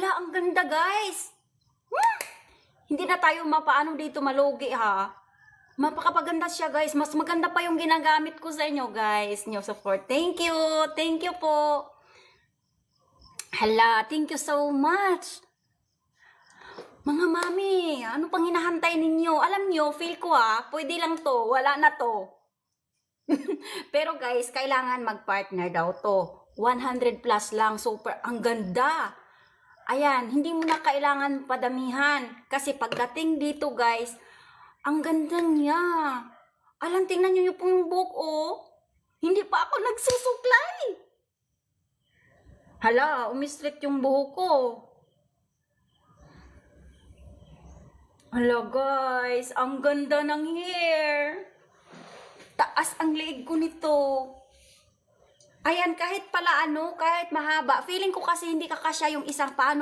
Hala, ang ganda guys. Hindi na tayo mapaano dito malugi ha. Mapakapaganda siya guys. Mas maganda pa yung ginagamit ko sa inyo guys. New support. Thank you. Thank you po. Hala, thank you so much. Mga mami, ano pang hinahantay ninyo? Alam nyo, feel ko pwede lang to. Wala na to. Pero guys, kailangan mag-partner daw to. 100 plus lang. Super, ang ganda. Ayan, hindi mo na kailangan padamihan. Kasi pagdating dito guys, ang ganda niya. Alam, tingnan nyo yung yung buhok, oh. Hindi pa ako nagsusuklay. Hala, umistret yung buhok ko. Hala guys, ang ganda ng hair. Taas ang leeg ko nito. Ayan, kahit pala kahit mahaba. Feeling ko kasi hindi kakasya yung isang paano.